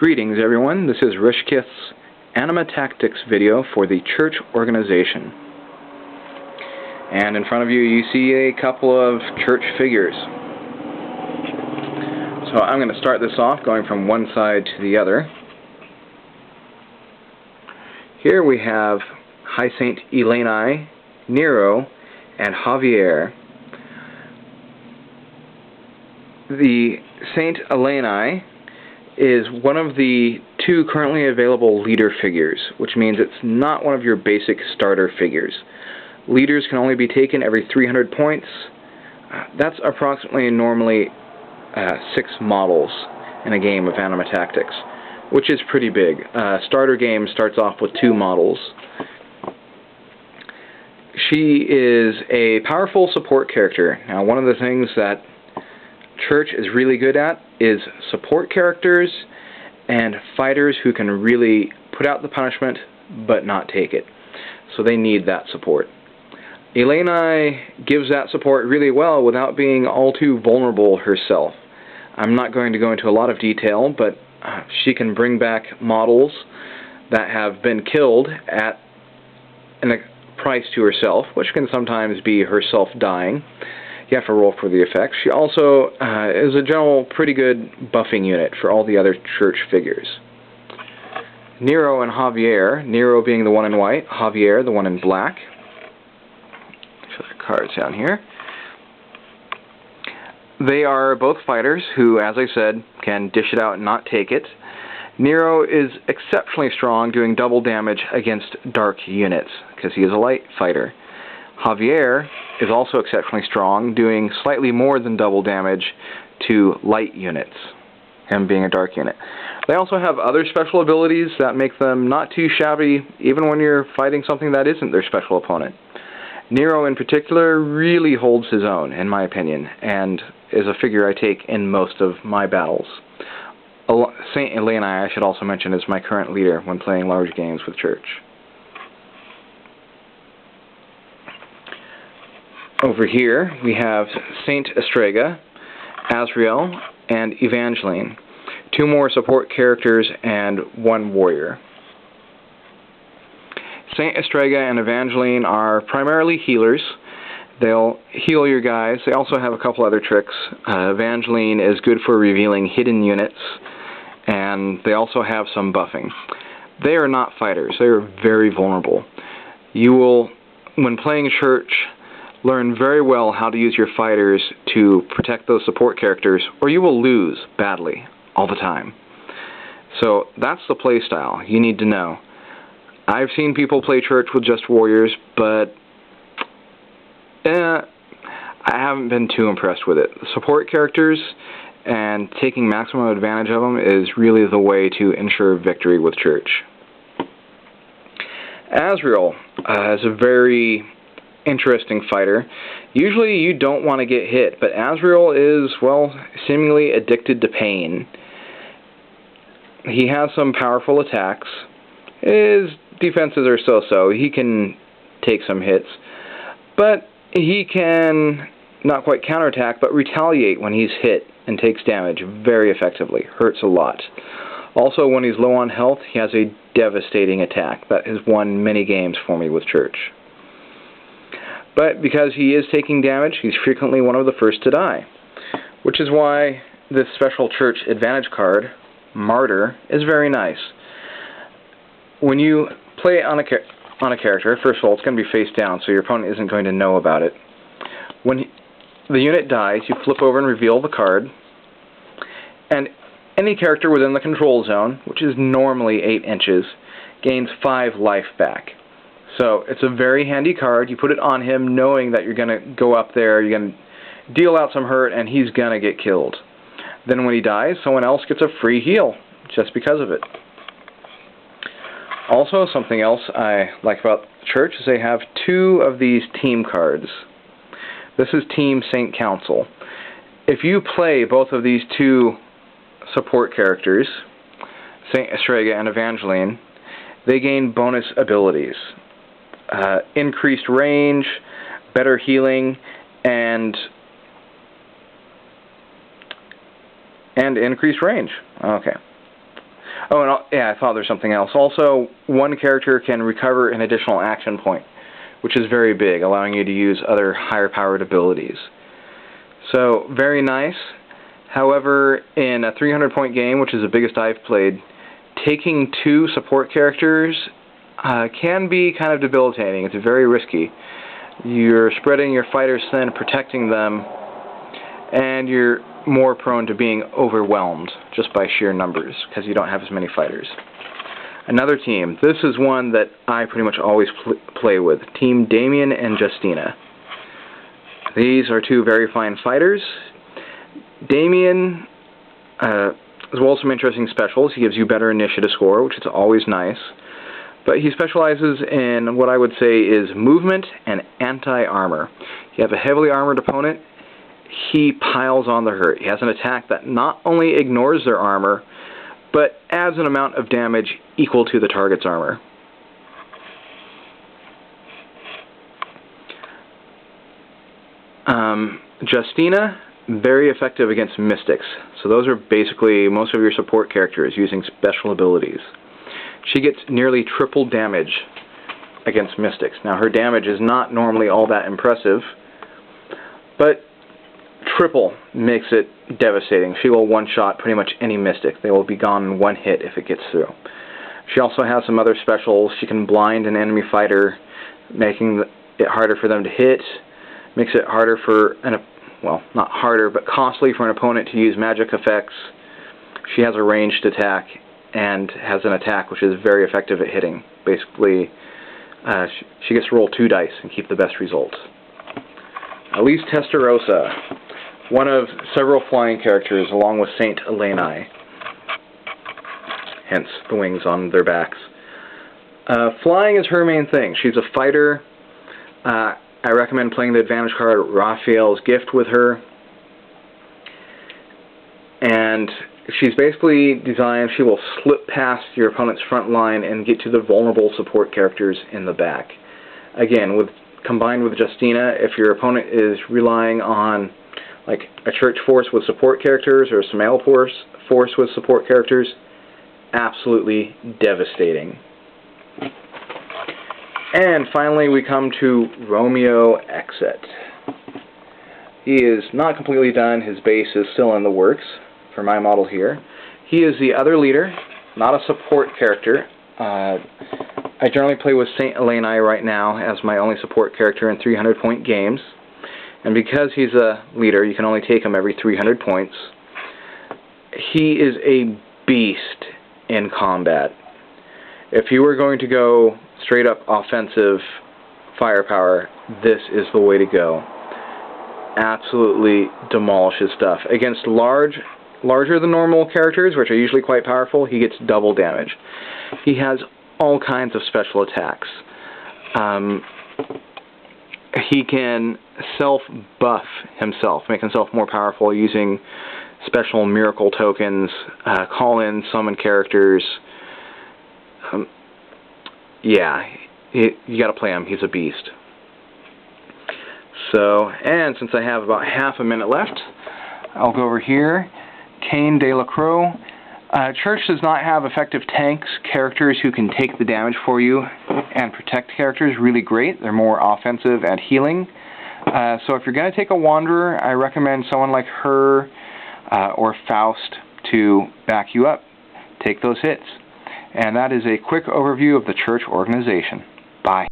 Greetings everyone, this is Rishkith's Anima Tactics video for the church organization. And in front of you, you see a couple of church figures. So I'm going to start this off going from one side to the other. Here we have High Saint Hazael, Nero, and Javier. The Saint Hazael is one of the two currently available leader figures, which means it's not one of your basic starter figures. Leaders can only be taken every 300 points. That's approximately normally 6 models in a game of Anima Tactics, which is pretty big. Starter game starts off with 2 models. She is a powerful support character. Now, one of the things that Church is really good at is support characters and fighters who can really put out the punishment but not take it. So they need that support. Elena gives that support really well without being all too vulnerable herself. I'm not going to go into a lot of detail, but she can bring back models that have been killed at a price to herself, which can sometimes be herself dying. You have to roll for the effects. She also is a general pretty good buffing unit for all the other church figures. Nero and Javier, Nero being the one in white, Javier the one in black. Show the cards down here. They are both fighters who, as I said, can dish it out and not take it. Nero is exceptionally strong, doing double damage against dark units, because he is a light fighter. Javier is also exceptionally strong, doing slightly more than double damage to light units, him being a dark unit. They also have other special abilities that make them not too shabby, even when you're fighting something that isn't their special opponent. Nero in particular really holds his own, in my opinion, and is a figure I take in most of my battles. Saint Hazael, I should also mention, is my current leader when playing large games with Church. Over here, we have Saint Hazael, and Evangeline. 2 more support characters and 1 warrior. Saint Hazael and Evangeline are primarily healers. They'll heal your guys. They also have a couple other tricks. Evangeline is good for revealing hidden units, and they also have some buffing. They are not fighters. They are very vulnerable. You will, when playing Church, learn very well how to use your fighters to protect those support characters, or you will lose badly all the time. So that's the play style you need to know. I've seen people play Church with just warriors, but I haven't been too impressed with it. Support characters and taking maximum advantage of them is really the way to ensure victory with Church. Hazael is a very interesting fighter. Usually you don't want to get hit, but Hazael is, well, seemingly addicted to pain. He has some powerful attacks. His defenses are so-so. He can take some hits, but he can not quite counterattack, but retaliate when he's hit and takes damage very effectively. Hurts a lot. Also, when he's low on health, he has a devastating attack that has won many games for me with Church. But because he is taking damage, he's frequently one of the first to die. Which is why this special Church advantage card, Martyr, is very nice. When you play it on a character, first of all, it's going to be face down, so your opponent isn't going to know about it. When the unit dies, you flip over and reveal the card, and any character within the control zone, which is normally 8 inches, gains 5 life back. So it's a very handy card. You put it on him knowing that you're going to go up there, you're going to deal out some hurt, and he's going to get killed. Then when he dies, someone else gets a free heal just because of it. Also, something else I like about Church is they have 2 of these team cards. This is Team Saint Council. If you play both of these 2 support characters, Saint Hazael and Evangeline, they gain bonus abilities. Increased range, better healing, and increased range. Okay. Oh, and yeah, I thought there's something else. Also, one character can recover an additional action point, which is very big, allowing you to use other higher-powered abilities. So, very nice. However, in a 300-point game, which is the biggest I've played, taking 2 support characters can be kind of debilitating. It's very risky. You're spreading your fighters thin, protecting them, and you're more prone to being overwhelmed just by sheer numbers because you don't have as many fighters. Another team. This is one that I pretty much always play with. Team Damien and Justina. These are 2 very fine fighters. Damien, as well as some interesting specials. He gives you better initiative score, which is always nice. But he specializes in what I would say is movement and anti-armor. You have a heavily armored opponent, he piles on the hurt. He has an attack that not only ignores their armor, but adds an amount of damage equal to the target's armor. Justina, very effective against mystics. So those are basically most of your support characters using special abilities. She gets nearly triple damage against mystics. Now her damage is not normally all that impressive, but triple makes it devastating. She will one-shot pretty much any mystic. They will be gone in one hit if it gets through. She also has some other specials. She can blind an enemy fighter, making it harder for them to hit. Makes it harder for well, not harder, but costly for an opponent to use magic effects. She has a ranged attack and has an attack which is very effective at hitting. Basically, she gets to roll 2 dice and keep the best results. Elise Testarossa, one of several flying characters along with Saint Hazael, hence the wings on their backs. Flying is her main thing. She's a fighter. I recommend playing the advantage card Raphael's Gift with her. And she's basically designed, she will slip past your opponent's front line and get to the vulnerable support characters in the back. Again, combined with Justina, if your opponent is relying on like a church force with support characters or a Samuel force with support characters, absolutely devastating. And finally we come to Romeo Exet. He is not completely done. His base is still in the works for my model here. He is the other leader, not a support character. I generally play with Saint Hazael right now as my only support character in 300-point games. And because he's a leader, you can only take him every 300 points. He is a beast in combat. If you were going to go straight up offensive firepower, this is the way to go. Absolutely demolishes stuff. Against larger than normal characters, which are usually quite powerful, he gets double damage. He has all kinds of special attacks. He can self-buff himself, make himself more powerful using special miracle tokens, call in, summon characters. Yeah, you gotta play him. He's a beast. So, and since I have about half a minute left, I'll go over here. Cain de la Croix. Church does not have effective tanks, characters who can take the damage for you and protect characters really great. They're more offensive at healing. So if you're going to take a Wanderer, I recommend someone like her or Faust to back you up. Take those hits. And that is a quick overview of the Church organization. Bye.